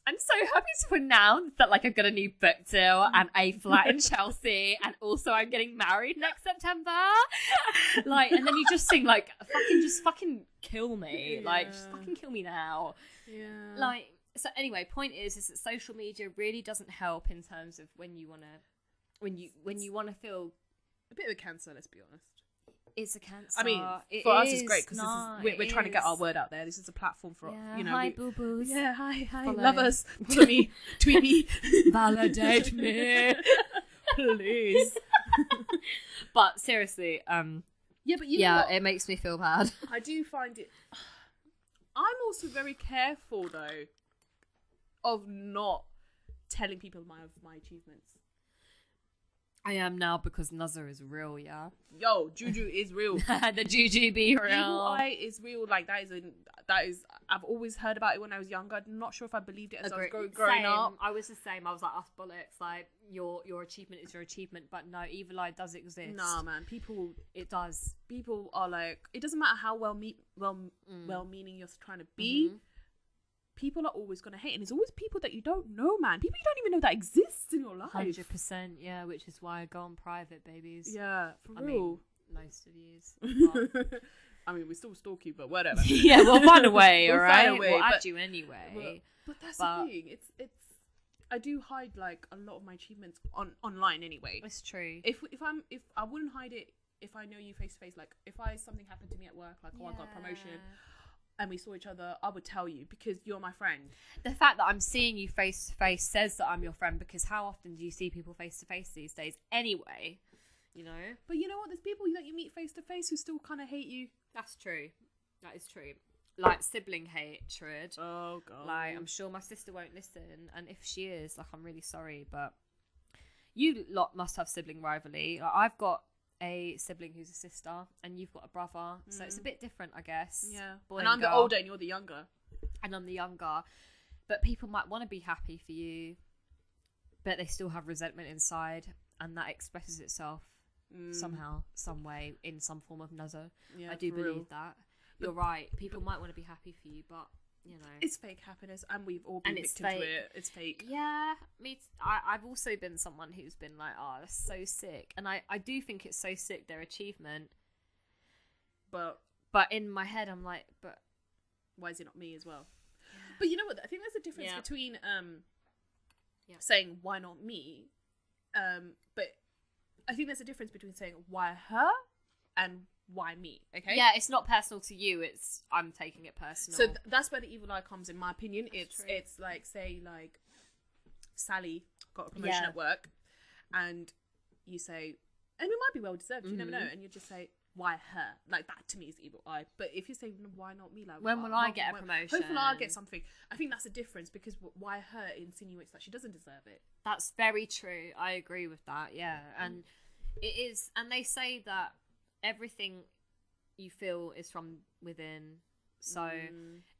I'm so happy to announce that like I've got a new book deal and a flat in Chelsea, and also I'm getting married next September. Like, and then you just think like, fucking kill me.
Yeah.
Like, just fucking kill me now.
Yeah.
Like, so anyway, point is that social media really doesn't help in terms of when you wanna feel
a bit of a cancer, let's be honest.
it's a cancer.
I mean, for us it's great because we're trying to get our word out there. This is a platform for you know.
Hi, boo boos.
Yeah, hi,
Follow.
love us. Tweet me,
validate me,
please.
But seriously,
yeah, but you know what?
it makes me feel bad.
I do find it. I'm also very careful though of not telling people my achievements.
I am now because Nazar is real, yeah.
Yo, Juju is real.
The Juju be real.
Evil Eye is real. Like that is. I've always heard about it when I was younger. I'm not sure if I believed it as I was growing up.
I was the same. I was like, us bollocks. Like your achievement is your achievement, but no, Evil Eye does exist.
Nah, man.
It does.
People are like, it doesn't matter how well-meaning you're trying to be.
Mm-hmm.
People are always going to hate, and there's always people that you don't know, man. People you don't even know that exists in your life.
100%, yeah, which is why I go on private, babies.
Yeah, for
I
real.
mean, most of yous.
I mean, we still stalk you, but whatever.
Yeah, we'll find a way,
We'll
alright?
find a way,
We'll add
but-
you anyway.
But that's the thing. It's. I do hide like a lot of my achievements online anyway.
It's true.
If I wouldn't hide it if I know you face to face. Like if something happened to me at work, like I got a promotion. And we saw each other, I would tell you because you're my friend.
The fact that I'm seeing you face to face says that I'm your friend, because how often do you see people face to face these days anyway? You know?
But you know what? There's people that you meet face to face who still kind of hate you.
That's true. That is true. Like sibling hatred.
Oh, God.
Like, I'm sure my sister won't listen. And if she is, like, I'm really sorry. But you lot must have sibling rivalry. Like, I've got a sibling who's a sister, and you've got a brother, so it's a bit different, I guess.
Yeah.
Boy
and I'm the
girl.
older and you're the younger.
And I'm the younger, but people might want to be happy for you, but they still have resentment inside, and that expresses itself somehow, some way, in some form of nuzzle.
Yeah,
I do
for
believe
real.
that. You're right. People might want to be happy for you, but you know,
It's fake happiness, and we've all been
And it's
victim to
fake.
it. It's fake.
yeah, I've also been someone who's been like, oh, that's so sick, and I do think it's so sick, their achievement,
But
but in my head I'm like, but
why is it not me as well? But you know what? I think there's a difference
Yeah.
between
Yeah.
saying why not me, but I think there's a difference between saying why her and why me. Okay.
yeah, it's not personal to you, it's I'm taking it personal.
So that's where the evil eye comes, in my opinion.
That's true.
It's like, say, like Sally got a promotion
Yeah.
at work, and you say, and it might be well deserved. You never know,
Mm-hmm.
and you just say, why her? Like that to me is evil eye. But if you say, why not me? Like
When will I get a promotion?
Hopefully I'll get something. I think that's a difference, because why her insinuates that she doesn't deserve it.
That's very true. I agree with that. Yeah. And it is, and they say that everything you feel is from within. So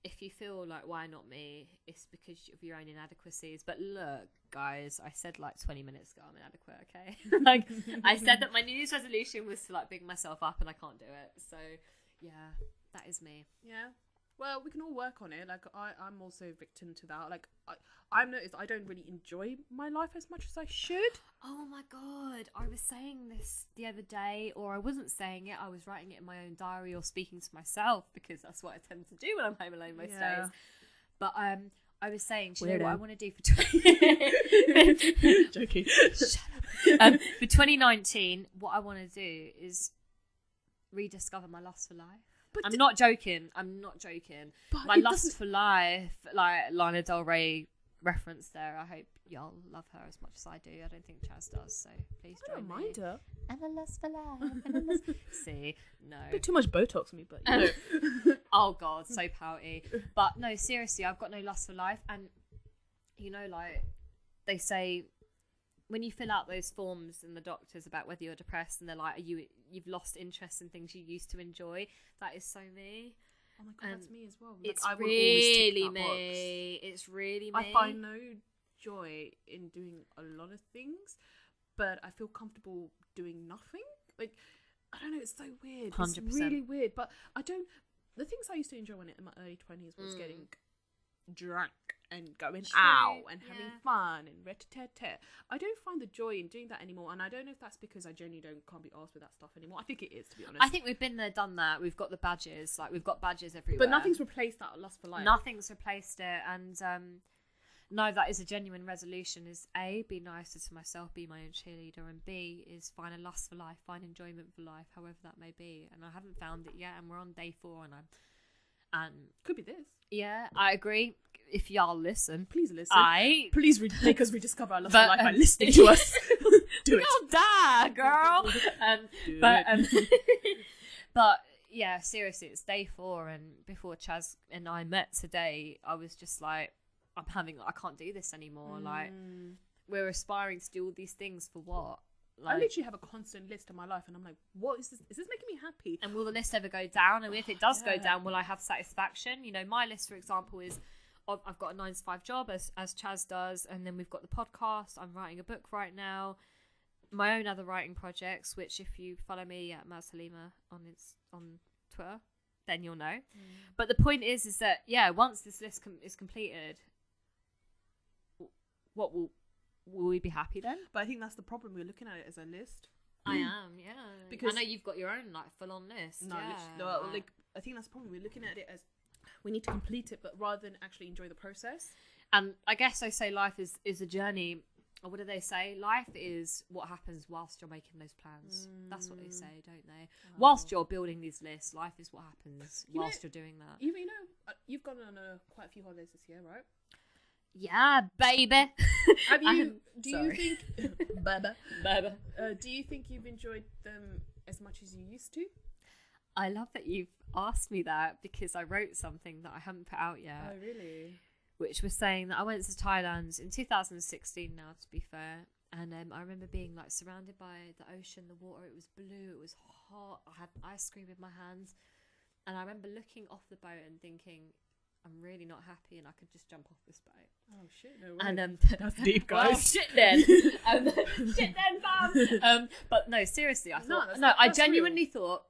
if you feel like, why not me, it's because of your own inadequacies. But look, guys, I said like 20 minutes ago I'm inadequate, okay? Like, I said that my New Year's resolution was to like big myself up, and I can't do it. So yeah, that is me.
Yeah. Well, we can all work on it. Like I'm also a victim to that. Like I've noticed I don't really enjoy my life as much as I should.
Oh my god, I was saying this the other day, or I wasn't saying it, I was writing it in my own diary or speaking to myself, because that's what I tend to do when I'm home alone most
Yeah.
days. But I was saying, do you know
Weirdo.
what I want to do for
Joking.
for 2019? What I want to do is rediscover my lust for life.
But
I'm not joking.
But
My
it
lust
doesn't-
for life, like Lana Del Rey reference there. I hope y'all love her as much as I do. I don't think Chaz does, so please
I
join
don't
me.
mind her.
And a lust for life. And a lust... See, no.
A bit too much Botox for me, but you know.
Oh god, so pouty. But no, seriously, I've got no lust for life. And you know, like they say, when you fill out those forms in the doctors about whether you're depressed, and they're like, you've lost interest in things you used to enjoy. That is so me.
Oh my god, that's me as well. Like,
It's
I would always tick
really
that box.
me. It's really me.
I find no joy in doing a lot of things, but I feel comfortable doing nothing. Like, I don't know, it's so weird.
100%.
It's really weird. But I don't. The things I used to enjoy in my early 20s was getting drunk and going out and having fun and ret-a-tet-tet. I don't find the joy in doing that anymore, and I don't know if that's because I genuinely can't be arsed with that stuff anymore. I think it is, to be honest.
I think we've been there, done that. We've got the badges, like we've got badges everywhere.
But nothing's replaced that lust for life.
Nothing's replaced it, and no, that is a genuine resolution. Is A, be nicer to myself, be my own cheerleader, and B is find a lust for life, find enjoyment for life, however that may be. And I haven't found it yet, and we're on day 4, and
could be this.
Yeah, I agree. If y'all listen,
please listen.
Please
make us rediscover our lust for life by listening to us. Do it.
Don't die, girl. But yeah, seriously, it's day 4, and before Chaz and I met today, I was just like, I can't do this anymore. Like, we're aspiring to do all these things for what? Like,
I literally have a constant list in my life, and I'm like, what is this? Is this making me happy?
And will the list ever go down? And if it does go down, will I have satisfaction? You know, my list, for example, is I've got a 9-to-5 job, as Chaz does, and then we've got the podcast. I'm writing a book right now. My own other writing projects, which if you follow me at Maz Halima on Twitter, then you'll know. But the point is that, yeah, once this list is completed, what will we be happy then?
But I think that's the problem. We're looking at it as a list.
I am, yeah.
Because
I know you've got your own like full-on list.
No, like I think that's the problem. We're looking at it as we need to complete it, but rather than actually enjoy the process.
And I guess I say life is a journey. Or what do they say? Life is what happens whilst you're making those plans. That's what they say, don't they? Whilst you're building these lists, life is what happens whilst you're doing that.
You know, you've gone on quite a few holidays this year, right?
Yeah, baby.
Have you? Do you think, do you think you've enjoyed them as much as you used to?
I love that you've asked me that, because I wrote something that I haven't put out yet.
Oh, really?
Which was saying that I went to Thailand in 2016. Now, to be fair, and I remember being like surrounded by the ocean, the water. It was blue. It was hot. I had ice cream in my hands, and I remember looking off the boat and thinking, I'm really not happy, and I could just jump off this boat.
Oh shit! No way.
And
that's deep, guys.
Well, shit then, shit then, fam. But no, seriously, I thought I genuinely thought,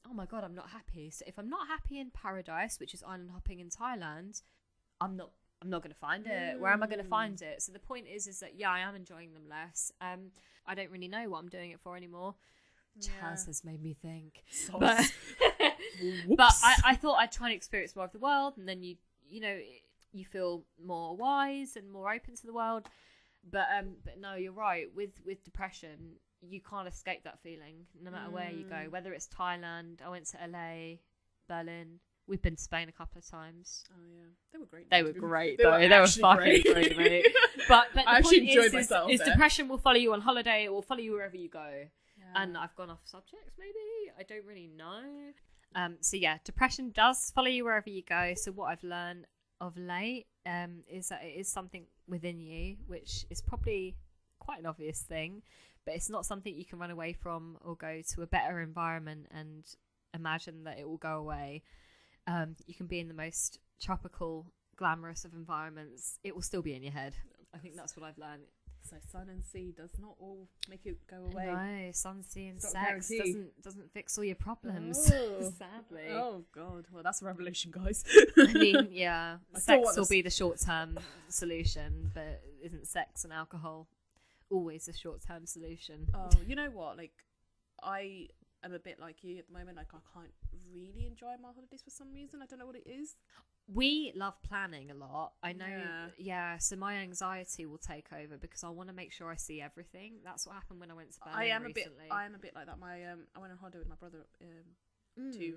oh my god, I'm not happy. So if I'm not happy in paradise, which is island hopping in Thailand, I'm not going to find it. Where am I going to find it? So the point is that yeah, I am enjoying them less. I don't really know what I'm doing it for anymore. Chaz has made me think. But I thought I'd try and experience more of the world, and then you know you feel more wise and more open to the world. But no, you're right. With depression, you can't escape that feeling, no matter where you go. Whether it's Thailand, I went to LA, Berlin. We've been to Spain a couple of times.
Oh yeah, they were great.
They were great though. They were fucking great, mate. But the
I
point
actually enjoyed myself.
Is depression will follow you on holiday. It will follow you wherever you go. And I've gone off subjects, maybe. I don't really know. So yeah, depression does follow you wherever you go. So what I've learned of late is that it is something within you, which is probably quite an obvious thing, but it's not something you can run away from or go to a better environment and imagine that it will go away. You can be in the most tropical, glamorous of environments. It will still be in your head. I think that's what I've learned.
So sun and sea does not all make it go away.
No, sun, sea, and sex doesn't fix all your problems. Sadly.
Oh god. Well, that's a revelation, guys.
I mean, yeah, sex will be the short-term solution, but isn't sex and alcohol always a short-term solution?
Oh, you know what? Like, I am a bit like you at the moment. Like, I can't really enjoy my holidays for some reason. I don't know what it is.
We love planning a lot. I know, so my anxiety will take over because I want to make sure I see everything. That's what happened when I went to Berlin recently.
I am a bit like that. I went on holiday with my brother to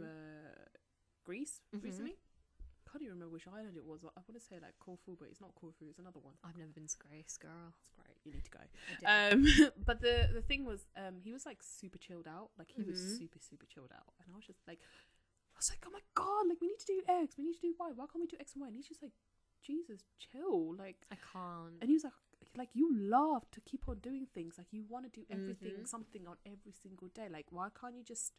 Greece recently. I can't even remember which island it was. I want to say like Corfu, but it's not Corfu. It's another one.
I've never been to Greece, girl.
It's great. You need to go. But the thing was, he was like super chilled out. Like he was super chilled out, and I was just like. I was like, oh my god, like we need to do X, we need to do Y. Why can't we do X and Y? And he's just like, Jesus, chill. Like
I can't.
And he was like you love to keep on doing things. Like you want to do everything, something on every single day. Like why can't you just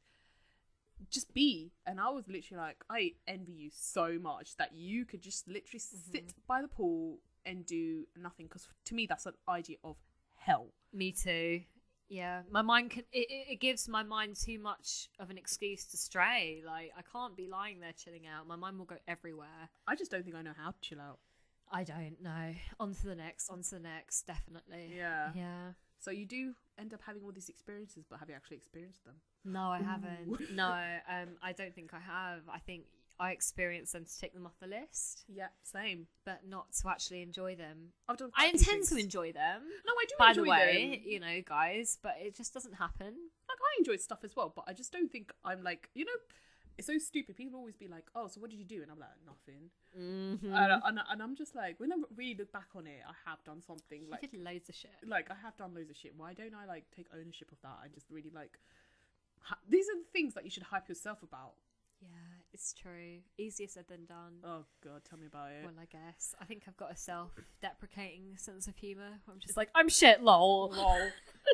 be? And I was literally like, I envy you so much that you could just literally sit by the pool and do nothing, because to me that's an idea of hell.
Me too. Yeah, my mind it gives my mind too much of an excuse to stray. Like, I can't be lying there chilling out. My mind will go everywhere.
I just don't think I know how to chill out.
I don't know. On to the next, definitely.
Yeah.
Yeah.
So you do end up having all these experiences, but have you actually experienced them?
No, I haven't. No, I don't think I have. I think I experienced them to tick them off the list,
Yeah, same.
but not to actually enjoy them.
I've done.
I
quite a few
intend to
things.
enjoy them.
No, I do.
By
enjoy
the way,
them.
you know, guys, but it just doesn't happen.
Like, I enjoy stuff as well, but I just don't think I'm like, you know, it's so stupid. People always be like, "Oh, so what did you do?" And I'm like, "Nothing."
Mm-hmm.
And I'm just like, when I really look back on it, I have done something.
You
Like,
did loads of shit.
like I have done loads of shit. Why don't I like take ownership of that and just really like? These are the things that you should hype yourself about.
Yeah, it's true. Easier said than done.
Oh God, tell me about it.
Well, I guess. I think I've got a self-deprecating sense of humour. I'm just like, I'm shit, lol.
Lol.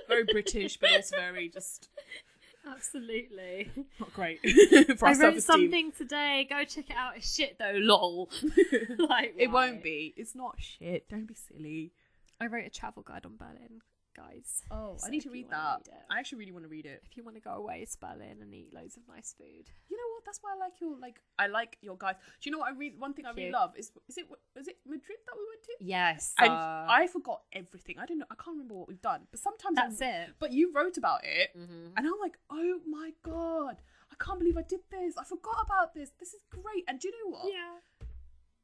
Very British, but also very just
Absolutely.
not great.
I wrote something today. Go check it out. It's shit though, lol. Like,
It
why?
won't be. It's not shit. Don't be silly.
I wrote a travel guide on Berlin, guys.
Oh,
So
I need to
if you
read
wanna
that.
read it.
I actually really want to read it.
If you want to go away to Berlin and eat loads of nice food.
You know what? That's why I like your I like your guys. Do you know what I read? One thing I really
Cute.
love is it Madrid that we went to?
Yes.
And I forgot everything. I don't know. I can't remember what we've done. But sometimes
That's it.
But you wrote about it,
Mm-hmm.
and I'm like, oh my God, I can't believe I did this. I forgot about this. This is great. And do you know what?
Yeah.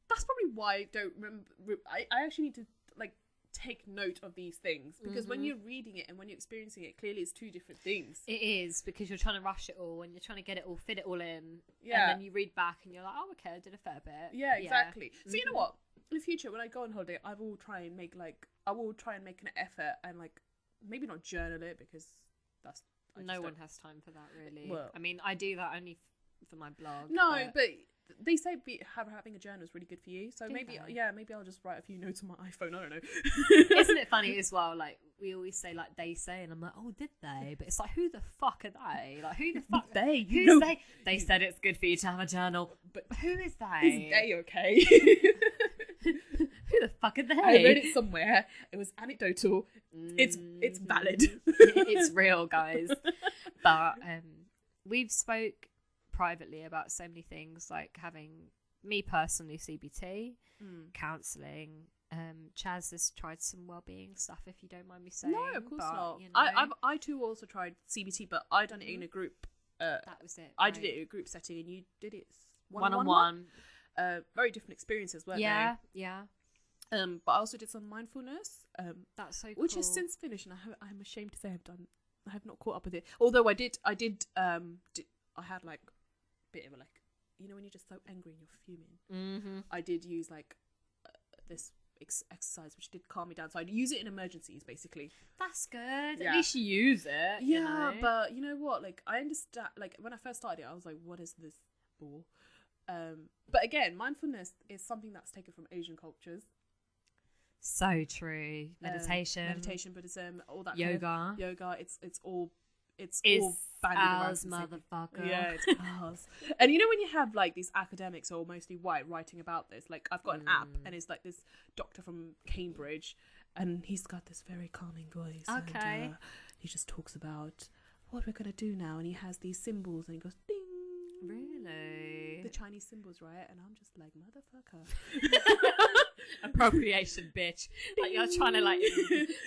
That's probably why I don't remember. I actually need to like take note of these things, because when you're reading it and when you're experiencing it, clearly it's two different things.
It is, because you're trying to rush it all and you're trying to get it all, fit it all in.
Yeah.
And then you read back and you're like, oh, okay, I did a fair bit.
Yeah, exactly. So you know
Mhm.
what? In the future, when I go on holiday, I will try and make an effort and like maybe not journal it, because that's I
No
just
one
don't-
has time for that, really.
Well-
I mean, I do that only for my blog.
No, but they say having a journal is really good for you. So
Do
maybe
they?
maybe I'll just write a few notes on my iPhone. I don't know.
Isn't it funny as well? Like, we always say, like, they say, and I'm like, oh, did they? But it's like, who the fuck are they? Like, who the fuck?
They, you
Who's
know,
they? They said it's good for you to have a journal.
but
Who is they?
is they okay?
Who the fuck are they?
I read it somewhere. It was anecdotal. It's valid.
It's real, guys. But we've spoke privately about so many things, like having me personally CBT, counselling. Chaz has tried some wellbeing stuff, if you don't mind me saying.
No, of course
but,
not.
you know,
I too also tried CBT, but I done it in a group.
that was it.
I did it in a group setting, and you did it
one-on-one.
Very different experiences, weren't
Yeah.
they? But I also did some mindfulness.
That's so cool.
Which is since finished, and I'm ashamed to say I have not caught up with it. Although I had like a bit of a, like, you know, when you're just so angry and you're fuming.
Mm-hmm.
I did use like this exercise which did calm me down. So I'd use it in emergencies, basically.
That's good.
Yeah.
At least you use it.
Yeah,
you know?
but you know what? Like, I understand. Like, when I first started it, I was like, "What is this ball?" But again, mindfulness is something that's taken from Asian cultures.
So true. Meditation,
Buddhism, all that
yoga.
kind of yoga. It's all
It's
bandied around
ours,
from the same-
motherfucker.
Yeah, it's ours. And you know when you have like these academics or mostly white writing about this, like I've got an app and it's like this doctor from Cambridge, and he's got this very calming voice.
Okay.
And, he just talks about what we're gonna do now, and he has these symbols, and he goes ding.
Really?
The Chinese symbols, right? And I'm just like, motherfucker.
Appropriation, bitch. Like, you're trying to like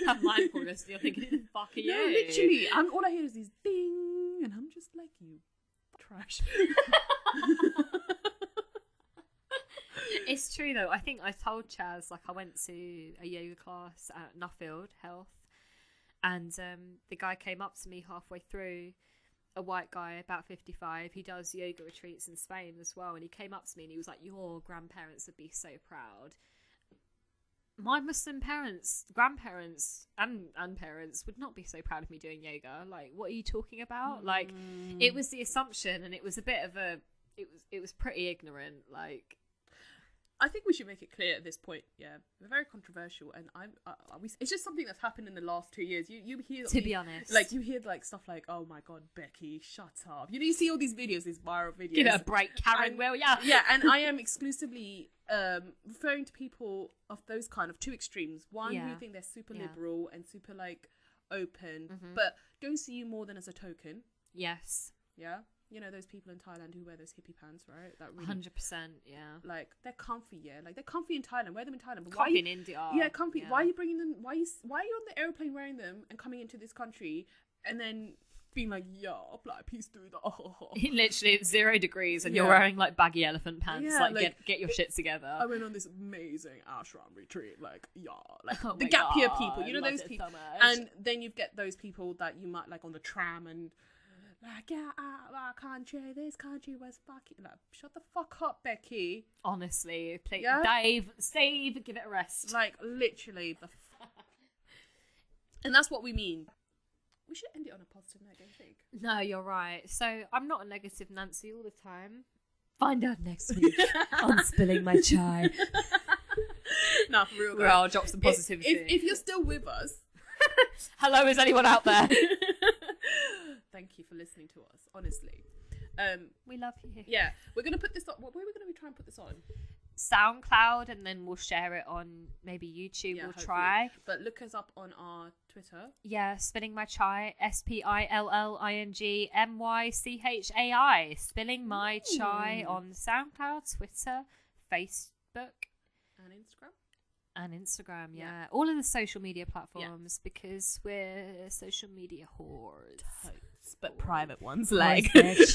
have mindfulness and you're thinking, who the fuck are you?
No, literally. All I hear is these ding, and I'm just like, you trash.
It's true though. I think I told Chaz, like, I went to a yoga class at Nuffield Health, and the guy came up to me halfway through, a white guy about 55. He does yoga retreats in Spain as well, and he came up to me and he was like, your grandparents would be so proud. My Muslim grandparents and parents would not be so proud of me doing yoga. Like, what are you talking about? Like, it was the assumption, and it was a bit of a, it was pretty ignorant. Like,
I think we should make it clear at this point. Yeah, we're very controversial, and it's just something that's happened in the last 2 years. You hear,
To be honest,
like you hear like stuff like, "Oh my god, Becky, shut up!" You know, you see all these videos, these viral videos.
give it a break, Karen. Will ya?
Yeah, and I am exclusively referring to people of those kind of two extremes. One who think they're super liberal and super like open, but don't see you more than as a token.
Yes.
Yeah. You know, those people in Thailand who wear those hippie pants, right? That really,
100%, yeah.
like, they're comfy, yeah. Like, they're comfy in Thailand. Wear them in Thailand. But
Comfy
why
in India.
Yeah, comfy. Yeah. Why are you bringing them? Why are you on the airplane wearing them and coming into this country and then being like, yeah, black peace do that.
Literally, it's 0 degrees and you're wearing like baggy elephant pants.
Yeah,
like get your shit together.
I went on this amazing ashram retreat. Like, yeah, like the gap year people. You know those people. So and then you get those people that you might like on the tram and. Like, yeah, our country, this country was fucking... Like, shut the fuck up, Becky.
Honestly. Dave, Steve, give it a rest.
Like, literally. And that's what we mean. We should end it on a positive note, don't you think?
No, you're right. So, I'm not a negative Nancy all the time. Find out next week on Spilling My Chai.
No, for real.
Where I'll drop some positivity.
If you're still with us...
Hello, is anyone out there?
Thank you for listening to us, honestly.
We love you.
Yeah, we're going to put this on. Where are we going to try and put this on?
SoundCloud, and then we'll share it on maybe YouTube. We'll try.
But look us up on our Twitter.
Yeah, Spilling My Chai. SPILLINGMYCHAI. Spilling My Chai on SoundCloud, Twitter, Facebook. And Instagram, yeah. All of the social media platforms because we're social media whores.
But private ones, like.
With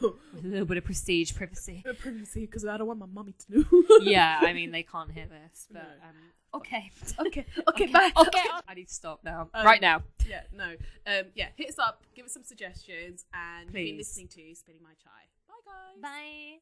a little bit of prestige, privacy.
Privacy, because I don't want my mummy to know.
Yeah, I mean, they can't hear this, but okay.
Okay, bye.
Okay, I need to stop now. Right now.
Yeah, no. Yeah, hit us up, give us some suggestions, and you've been listening to Spilling My Chai. Bye, guys.
Bye.